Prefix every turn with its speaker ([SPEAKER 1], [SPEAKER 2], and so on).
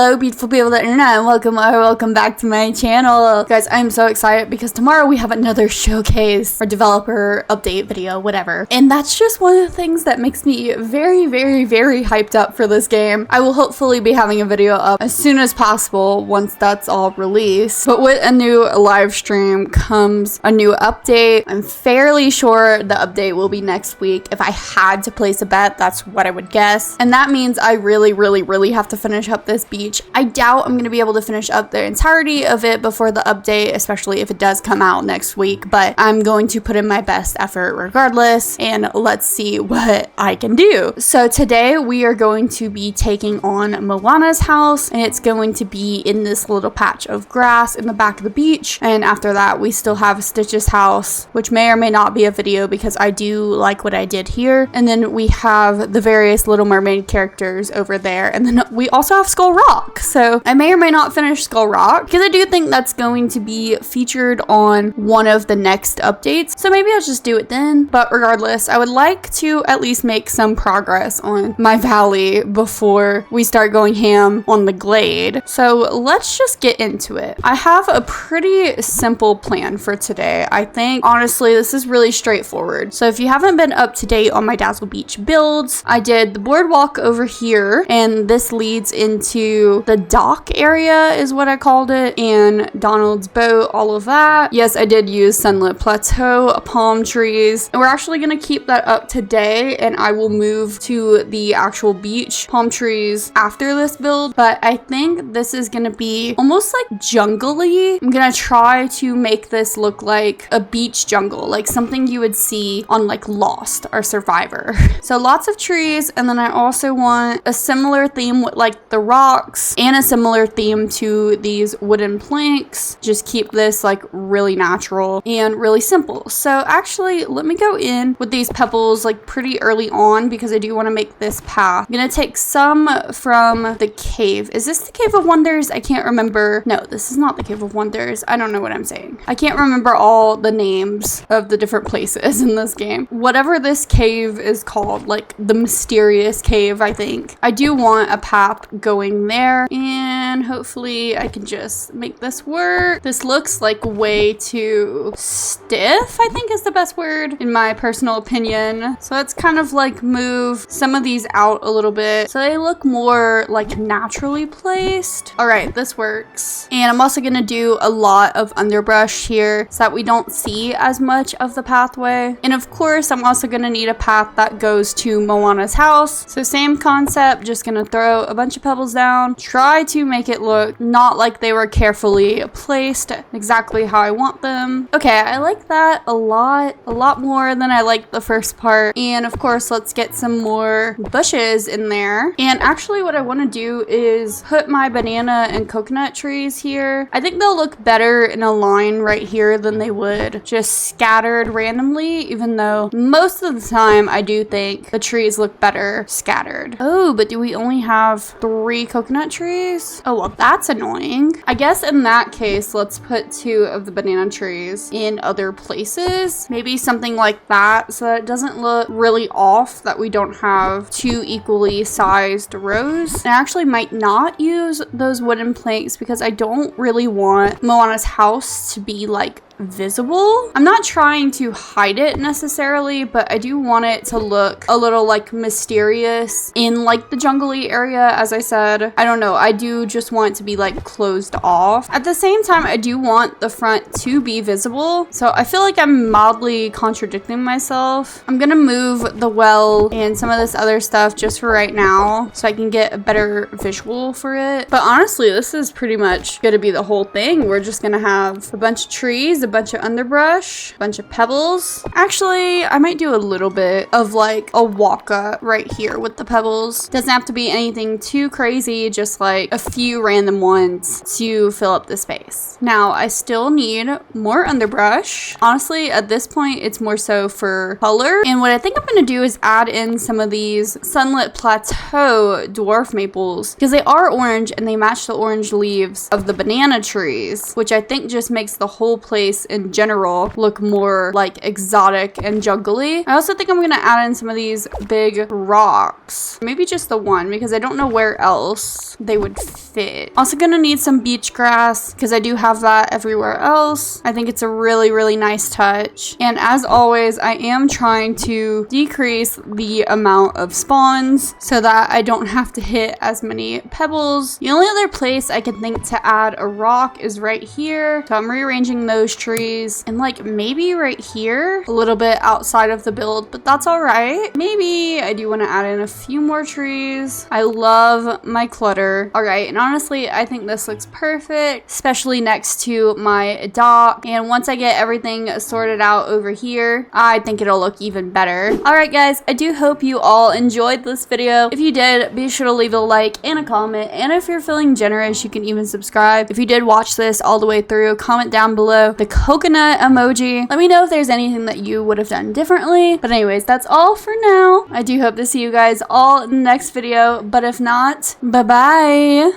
[SPEAKER 1] Hello beautiful people of the internet and welcome back to my channel. Guys, I'm so excited because tomorrow we have another showcase or developer update video, whatever. And that's just one of the things that makes me very hyped up for this game. I will hopefully be having a video up as soon as possible once that's all released. But with a new live stream comes a new update. I'm fairly sure the update will be next week. If I had to place a bet, that's what I would guess. And that means I really have to finish up this beach. I doubt I'm going to be able to finish up the entirety of it before the update, especially if it does come out next week, but I'm going to put in my best effort regardless, and let's see what I can do. So today we are going to be taking on Moana's house, and it's going to be in this little patch of grass in the back of the beach. And after that we still have Stitch's house, which may or may not be a video because I do like what I did here. And then we have the various Little Mermaid characters over there, and then we also have Skull Rock. So I may or may not finish Skull Rock because I do think that's going to be featured on one of the next updates, so maybe I'll just do it then. But regardless, I would like to at least make some progress on my valley before we start going ham on the glade. So let's just get into it. I have a pretty simple plan for today. I think honestly this is really straightforward. So if you haven't been up to date on my Dazzle Beach builds, I did the boardwalk over here, and this leads into the dock area is what I called it, and Donald's boat, all of that. Yes, I did use Sunlit Plateau, palm trees, and we're actually going to keep that up today, and I will move to the actual beach palm trees after this build. But I think this is going to be almost like jungly. I'm going to try to make this look like a beach jungle, like something you would see on like Lost or Survivor. So lots of trees, and then I also want a similar theme with like the rocks and a similar theme to these wooden planks. Just keep this like really natural and really simple. So actually let me go in with these pebbles like pretty early on because I do want to make this path. I'm gonna take some from the cave. Is this the Cave of Wonders? I can't remember. No, this is not the Cave of Wonders. I don't know what I'm saying. I can't remember all the names of the different places in this game. Whatever this cave is called, like the mysterious cave, I think. I do want a path going there, and hopefully I can just make this work. This looks like way too stiff, I think is the best word in my personal opinion. So let's kind of like move some of these out a little bit so they look more like naturally placed. All right, this works. And I'm also gonna do a lot of underbrush here so that we don't see as much of the pathway. And of course, I'm also gonna need a path that goes to Moana's house. So same concept, just gonna throw a bunch of pebbles down, try to make it look not like they were carefully placed exactly how I want them. Okay, I like that a lot more than I liked the first part. And of course, let's get some more bushes in there. And actually what I want to do is put my banana and coconut trees here. I think they'll look better in a line right here than they would just scattered randomly, even though most of the time I do think the trees look better scattered. Oh, but do we only have 3 coconut trees? Oh, well, that's annoying. I guess in that case, let's put 2 of the banana trees in other places. Maybe something like that so that it doesn't look really off that we don't have 2 equally sized rows. I actually might not use those wooden planks because I don't really want Moana's house to be like visible. I'm not trying to hide it necessarily, but I do want it to look a little like mysterious in like the jungly area. As I said, I don't know, I do just want it to be like closed off. At the same time, I do want the front to be visible, so I feel like I'm mildly contradicting myself. I'm gonna move the well and some of this other stuff just for right now so I can get a better visual for it. But honestly, this is pretty much gonna be the whole thing. We're just gonna have a bunch of trees, a bunch of underbrush, a bunch of pebbles. Actually, I might do a little bit of like a walk up right here with the pebbles. Doesn't have to be anything too crazy, just like a few random ones to fill up the space. Now, I still need more underbrush. Honestly, at this point, it's more so for color. And what I think I'm gonna do is add in some of these Sunlit Plateau dwarf maples because they are orange and they match the orange leaves of the banana trees, which I think just makes the whole place place in general look more like exotic and jungly. I also think I'm gonna add in some of these big rocks. Maybe just the one because I don't know where else they would fit. Also gonna need some beach grass because I do have that everywhere else. I think it's a really, really nice touch. And as always, I am trying to decrease the amount of spawns so that I don't have to hit as many pebbles. The only other place I can think to add a rock is right here. So I'm rearranging those trees and like maybe right here, a little bit outside of the build, but that's all right. Maybe I do want to add in a few more trees. I love my clutter. All right, and honestly, I think this looks perfect, especially next to my dock. And once I get everything sorted out over here, I think it'll look even better. All right, guys, I do hope you all enjoyed this video. If you did, be sure to leave a like and a comment. And if you're feeling generous, you can even subscribe. If you did watch this all the way through, comment down below the coconut emoji. Let me know if there's anything that you would have done differently. But anyways, that's all for now. I do hope to see you guys all in the next video. But if not, bye-bye.